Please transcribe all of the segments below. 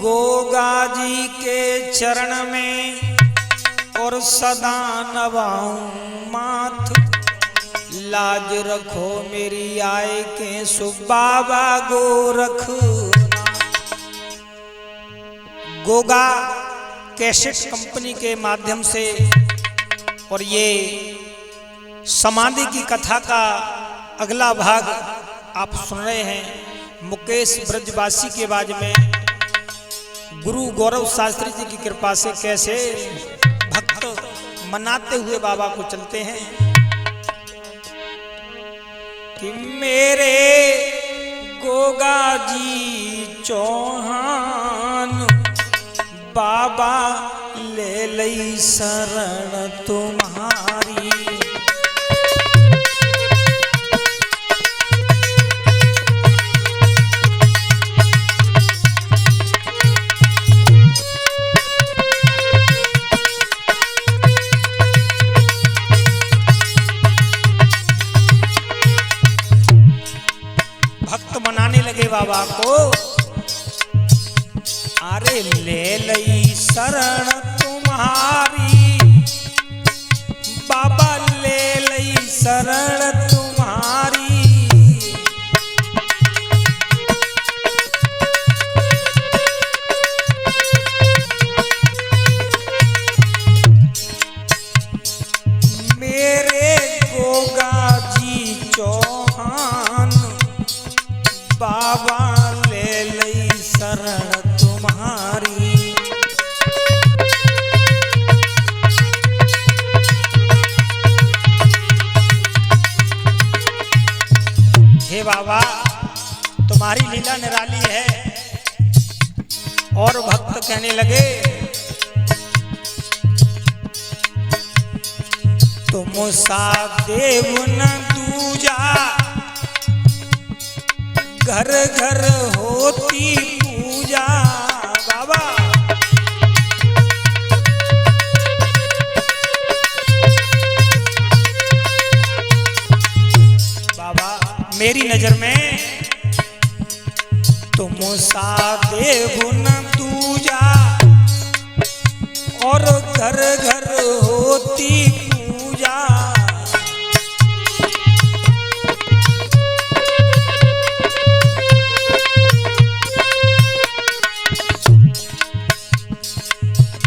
गोगा जी के चरण में और सदा नवाऊं माथ, लाज रखो मेरी आय के सो बाबा गोरख। गोगा कैसेट कंपनी के माध्यम से और ये समाधि की कथा का अगला भाग आप सुन रहे हैं मुकेश ब्रजवासी के आवाज में। गुरु गौरव शास्त्री जी की कृपा से कैसे भक्त मनाते हुए बाबा को चलते हैं कि मेरे गोगा जी चौहान बाबा ले लई शरण तुम्हारी। भक्त मनाने लगे बाबा को, अरे ले लई शरण तुम्हारी बाबा, ले लई शरण तुम्हारी। मेरे गोगा जी चौहान बाबा ले लई शरण तुम्हारी। हे बाबा तुम्हारी लीला निराली है। और भक्त कहने लगे तुम सा देव न दूजा, घर घर होती पूजा। बाबा बाबा मेरी नजर में तुम सा देव न दूजा, और घर घर होती पूजा।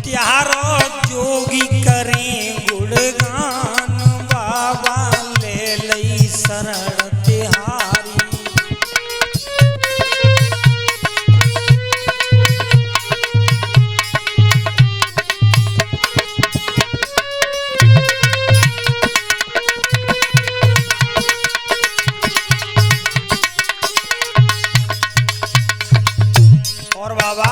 त्यारो जोगी करें गुणगान बाबा ले लई शरण तिहारी। और बाबा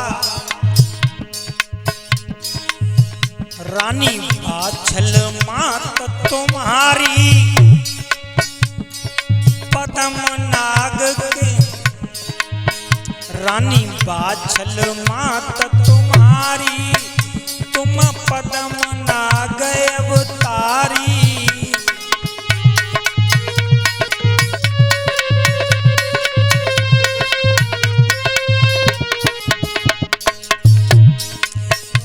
रानी बाछल मात तुम्हारी, पदम नाग के रानी बाछल मात तुम्हारी, तुम पदम नाग अवतारी।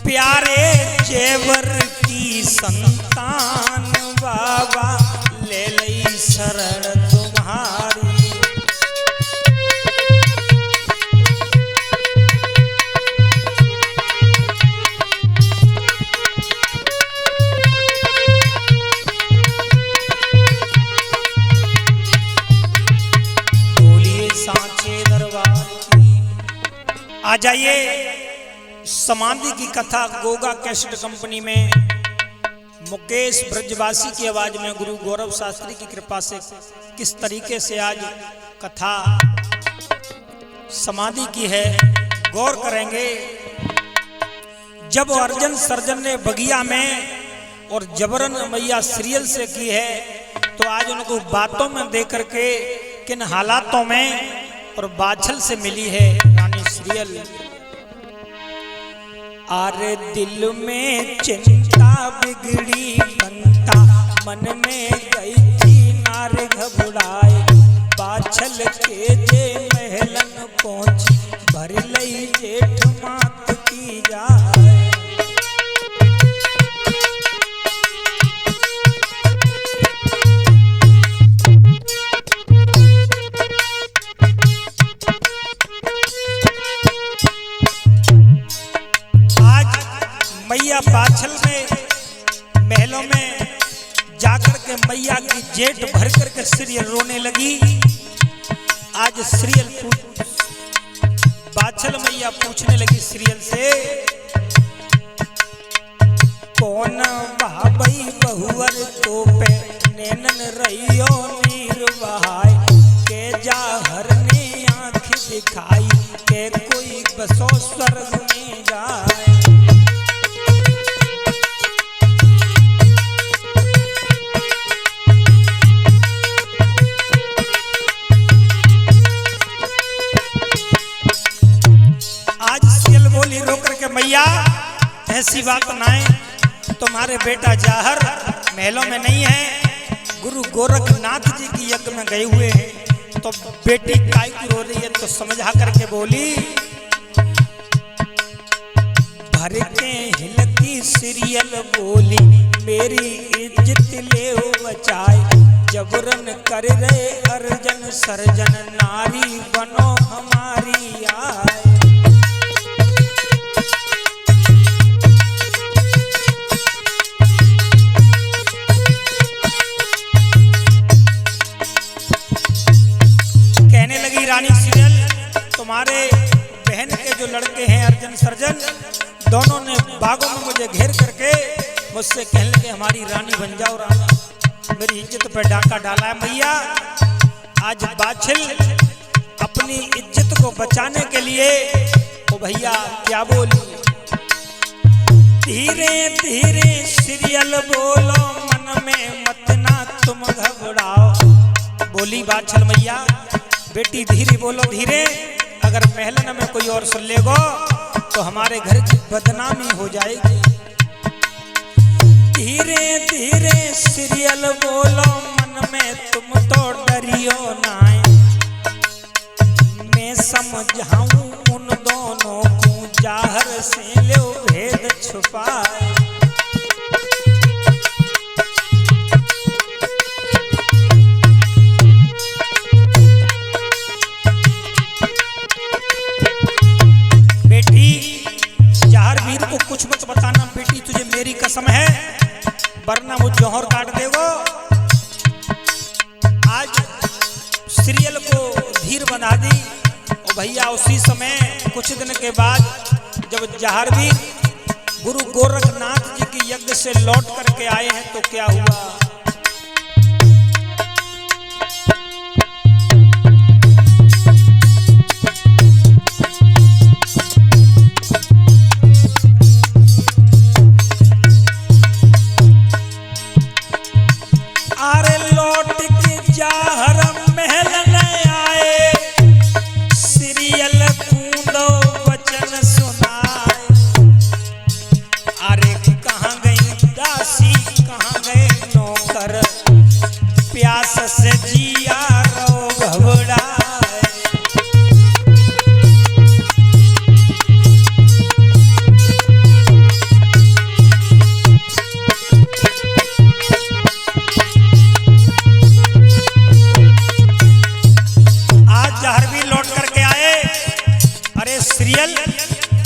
प्यारे जेवर की संतान बाबा ले लई शरण तुम्हारी। बोलिए सांचे दरबार की। आ जाइए समाधि की कथा गोगा कैसेट कंपनी में मुकेश ब्रजवासी की आवाज में गुरु गौरव शास्त्री की कृपा से किस तरीके से आज कथा समाधि की है गौर करेंगे। जब अर्जन सर्जन ने बगिया में और जबरन मैया सीरियल से की है, तो आज उनको बातों में देख करके किन हालातों में और बाछल से मिली है रानी सीरियल। आरे दिल में चिंता बिगड़ी बनता, मन में गई थी नार घबराए, बाछल के जे महलन पहुंची भर लई जेठ मात की जाए। आज मैया बाछल में महलों में जाकर के मैया की जेठ भर करके सीरियल रोने लगी। आज सीरियल बाछल मैया पूछने लगी सीरियल से, कौन भाई बहुअर तो पे नैनन रहियो नीर बहाय, के जाहर ने आँख दिखाई, के कोई बसो स्वर्ग में जाए। मैया ऐसी बात ना है, तुम्हारे बेटा जाहर महलों में नहीं है, गुरु गोरखनाथ जी की यज्ञ में गए हुए हैं। तो बेटी काय की रो रही है, तो समझा करके बोली, भर के हिलती सीरियल बोली, मेरी इज्जत ले बचाए, जबरन कर रहे अर्जन सर्जन, नारी बनो हमारी आए। रानी सीरियल, तुम्हारे बहन के जो लड़के हैं अर्जन सर्जन, दोनों ने बागों में मुझे घेर करके मुझसे कहने लगे हमारी रानी बन जाओ राजा, मेरी इज्जत पे डाका डाला है। मैया आज बाछिल अपनी इज्जत को बचाने के लिए ओ भैया क्या बोली, धीरे धीरे सीरियल बोलो, मन में मत ना तुम घबराओ। बोली बाछिल मैया, बेटी धीरे बोलो धीरे, अगर महलन में कोई और सुन लेगो तो हमारे घर की बदनामी हो जाएगी। धीरे धीरे सीरियल बोलो, मन में तुम तो डरियो नाय, मैं समझाऊं उन दोनों को, जाहर से लो भेद छुपाए। कुछ मत बताना बेटी, तुझे मेरी कसम है, वरना वो जौहर काट देगो। आज सीरियल को धीर बना दी और भैया उसी समय कुछ दिन के बाद जब जहारवीर गुरु गोरखनाथ जी की यज्ञ से लौट करके आए हैं तो क्या हुआ,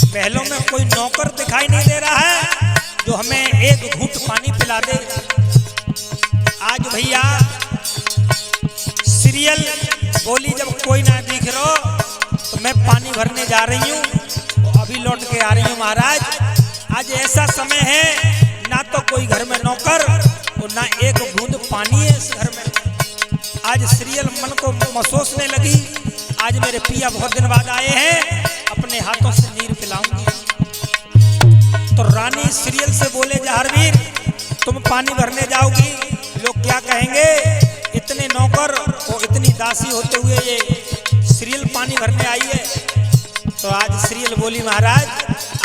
महलों में कोई नौकर दिखाई नहीं दे रहा है जो हमें एक घूंट पानी पिला दे। आज भैया सीरियल बोली, जब कोई ना दिख रहा तो मैं पानी भरने जा रही हूँ, तो अभी लौट के आ रही हूँ महाराज। आज ऐसा समय है, ना तो कोई घर में नौकर और ना एक बूंद पानी है इस घर में। आज सीरियल मन को महसूसने लगी, आज मेरे पिया बहुत दिन बाद आए हैं, अपने हाथों से नीर पिलाऊंगी। तो रानी सीरियल से बोले, जहारवीर तुम पानी भरने जाओगी, लोग क्या कहेंगे, इतने नौकर और इतनी दासी होते हुए ये सीरियल पानी भरने आई है। तो आज सीरियल बोली, महाराज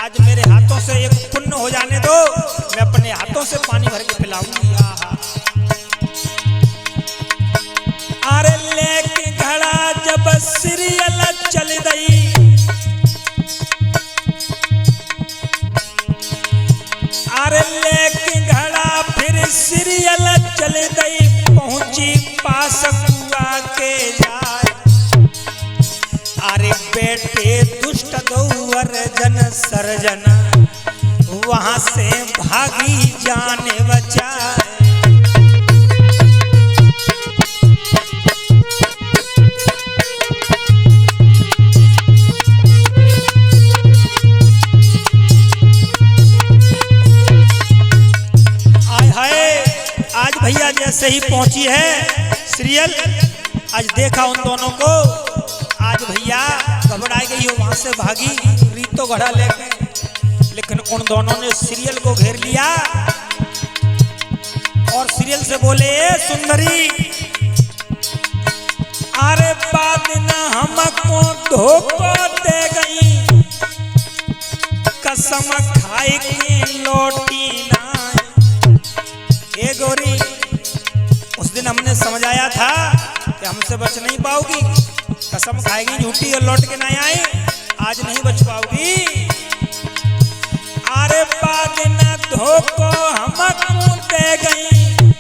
आज मेरे हाथों से एक पुण्य हो जाने दो, मैं अपने हाथों से पानी भर के पिलाऊंगी। अरे लेके घड़ा जब सीरियल चल गई, दई पहुंची पास कुआ के जाए। अरे बेटे दुष्ट दौवर जन सर्जन वहां से भागी जाने बचाए। आज भैया जैसे ही पहुंची है सीरियल, आज देखा उन दोनों को, आज भैया घबराई गई हो, वहां से भागी रीतो घड़ा लेके, लेकिन उन दोनों ने सीरियल को घेर लिया और सीरियल से बोले, सुंदरी अरे बाद न हमको धोखा दे गई, कसम खाए की लौटी ना। ए गौरी, उस दिन हमने समझाया था कि हमसे बच नहीं पाओगी, कसम खाएगी झूठी और लौट के नहीं आई, आज नहीं बच पाओगी। अरे बाद न धोखो हमको दे गई,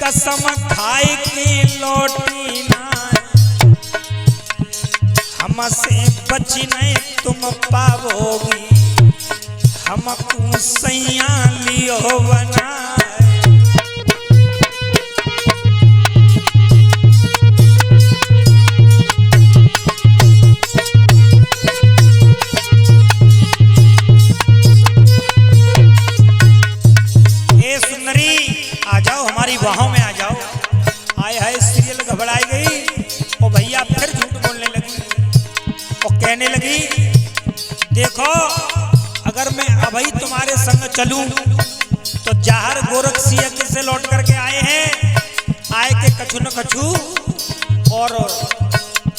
कसम खाए की लौटी ना। हमसे बच नहीं तुम पाओगी, हमको सैया लियो बना। बाहों में आ जाओ। आए हाय सीरियल घबराई गई और भैया फिर झूठ बोलने लगी और कहने लगी, देखो अगर मैं अभी तुम्हारे संग चलूं तो जाहर गोरखसिंह से लौट करके आए हैं, आए के कछु न कछु और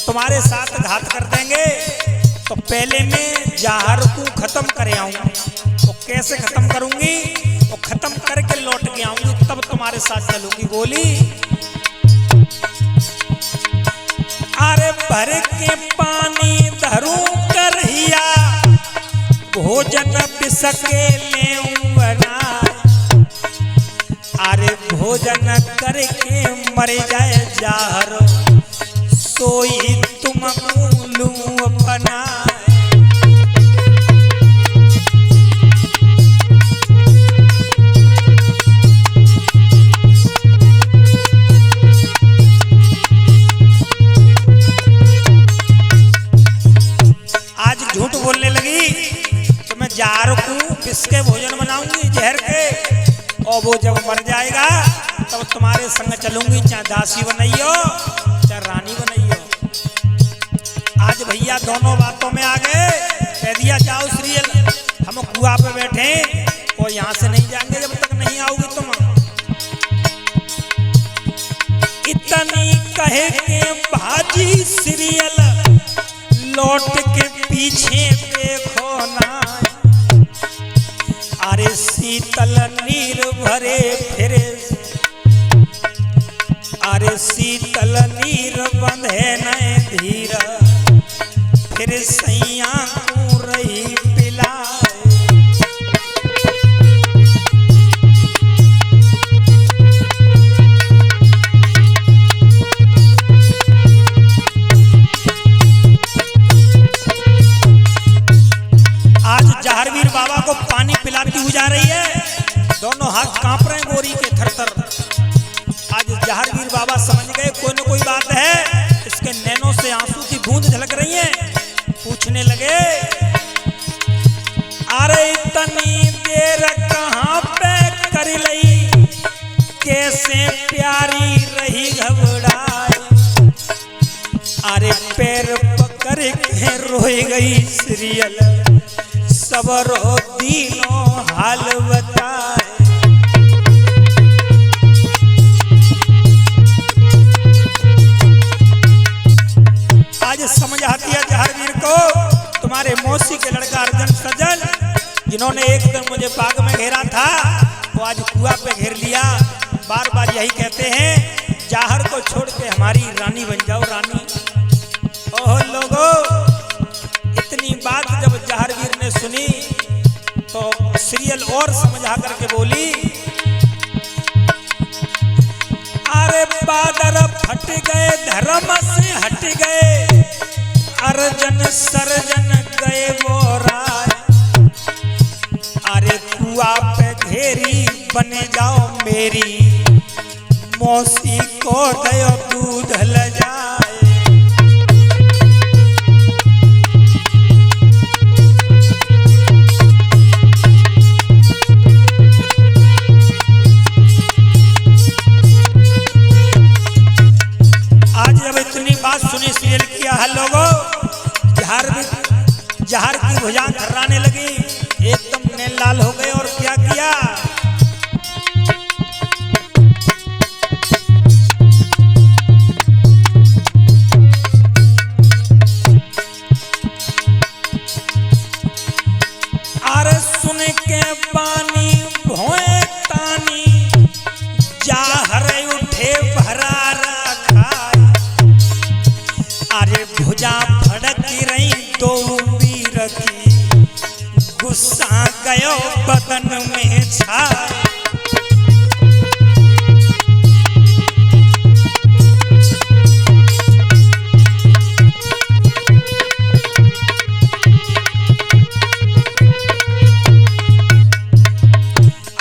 तुम्हारे साथ घात कर देंगे, तो पहले मैं जाहर को खत्म कर आऊंगा। तो कैसे खत्म करूंगी, और खत्म करके लौट के आऊंगी, तब तुम्हारे साथ चलूंगी। बोली, अरे भर के पानी धरूं करहिया, भोजन बिसके ले बना। अरे भोजन करके मर जाए जाहर, सोई तुमको लूं अपना। झूठ बोलने लगी तो मैं जार को किसके भोजन बनाऊंगी जहर के, और वो जब मर जाएगा तब तुम्हारे संग चलूंगी, चाहे दासी बनाइयो चाहे रानी बनाइयो। आज भैया दोनों बातों में आ गए, कह दिया जाओ सीरियल, हम कुआ पे बैठे और यहाँ से नहीं जाएंगे जब तक नहीं आओगी तुम। इतनी कहे के भाजी सीरियल, लौट के पीछे देखो ना। अरे शीतल नीर भरे फिरे, अरे शीतल नीर बंधे नए धीर, फिर सैया को रही पिलाए। जहरवीर बाबा को पानी पिलाती हुई जा रही है, दोनों हाथ कांप रहे हैं गोरी के थरथर। आज जहरवीर बाबा समझ गए कोई न कोई बात है, इसके नैनों से आंसू की बूंद झलक रही है। पूछने लगे, अरे इतनी देर कहाँ पे कर लई, कैसे प्यारी रही घबराए। अरे पैर पकड़ के रोई गई सीरियल, सबरो दीनों हाल बताए। आज समझ आती है जहरवीर को, तुम्हारे मौसी के लड़का अर्जन सजन, जिन्होंने एक दिन मुझे बाग में घेरा था, वो आज कुआ पे घेर लिया। बार बार यही कहते हैं, जाहर को छोड़ के हमारी रानी बन जाओ रानी। ओह लोगों, इतनी बात जब जहरवीर ने सुनी तो सीरियल और समझा करके बोली, अरे बादर फट गए धर्म से हट गए, अर्जन सर्जन गए वो राय। अरे कुआ पे घेरी बने जाओ मेरी, मौसी को दयो दूध ल जाए। आज जब इतनी बात सुनी सीरियल किया है लोगों, जहर की भुजा थर्राने लगी, एकदम नैन लाल हो गए। और क्या किया, अरे सुन के बानी भोए तानी, जाहर उठे भरा रखाए। अरे भुजा फड़क रही दो वीर की, गुस्सा गयो बदन में छाए।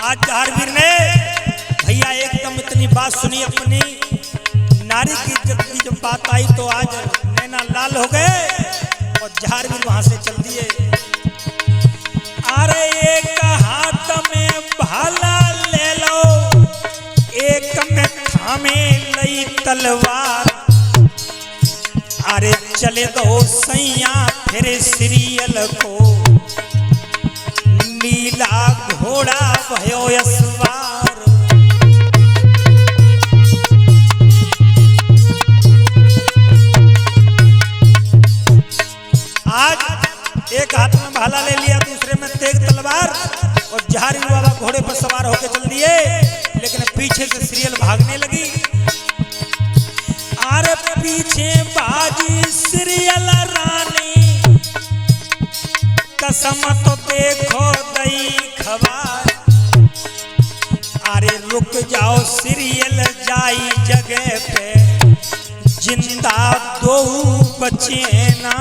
आज जहारवीर ने भैया एकदम इतनी बात सुनी अपनी नारी की इज्जत की जब बात आई तो आज नैना लाल हो गए और जहारवीर वहां से चल दिए। अरे एक हाथ में भाला ले लो, एक में थामे लई तलवार। अरे चले दो सैया फिर सीरियल को, नीला घोड़ा भयो यसवार। आज एक हाथ में भाला ले लिया, दूसरे में तेग तलवार, और जहारवीर बाबा घोड़े पर सवार होकर चल दिए। लेकिन पीछे से सीरियल भागने लगी। अरे पीछे बाजी सीरियल रानी, कसम तो देखो दई खबर। अरे रुक जाओ सीरियल जाई जगह पे, जिंदा दो बचे ना।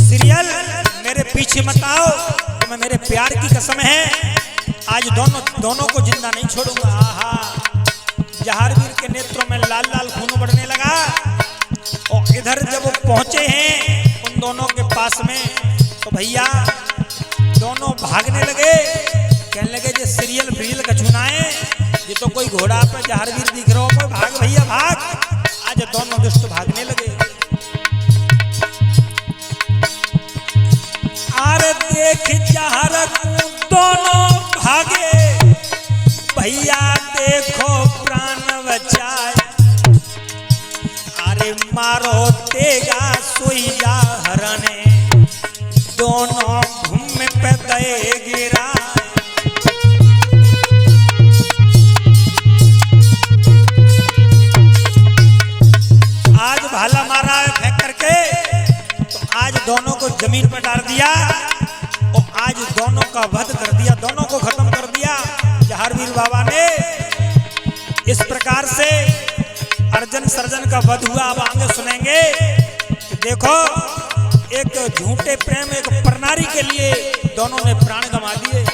सीरियल मेरे पीछे मत आओ, मैं मेरे प्यार की कसम है आज दोनों को जिंदा नहीं छोड़ूंगा। आहा, जहारवीर के नेत्रों में लाल लाल खून बढ़ने लगा। और इधर जब वो पहुंचे हैं उन दोनों के पास में, तो भैया दोनों भागने लगे। कहने लगे जे सीरियल फ्रील कछुनाए, ये तो कोई घोड़ा पे जहारवीर दिख रहा हो, भाग भैया भाग। आज दोनों दुष्ट भागने लगे। अरे देख जहर दोनों भागे, भैया देखो प्राण बचाए। अरे मारो तेगा सोई जहर ने, दोनों घूम पे दे गिरा। आज भाला मारा है फेंक करके, तो आज दोनों को जमीन पर डाल दिया और आज दोनों का वध कर दिया, दोनों को खत्म कर दिया जहारवीर बाबा ने। इस प्रकार से अर्जन सर्जन का वध हुआ। अब आगे सुनेंगे कि देखो एक झूठे प्रेम, एक परनारी के लिए दोनों ने प्राण गंवा दिए।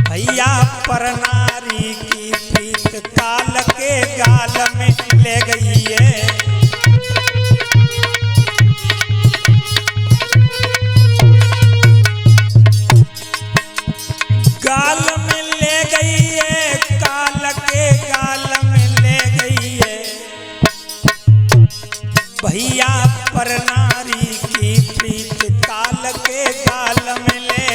भैया परनारी की प्रीत काल के गाल में ले गई है। गाल में ले गई है, काल के गाल में ले गई है। भैया परनारी की प्रीत काल के गाल में ले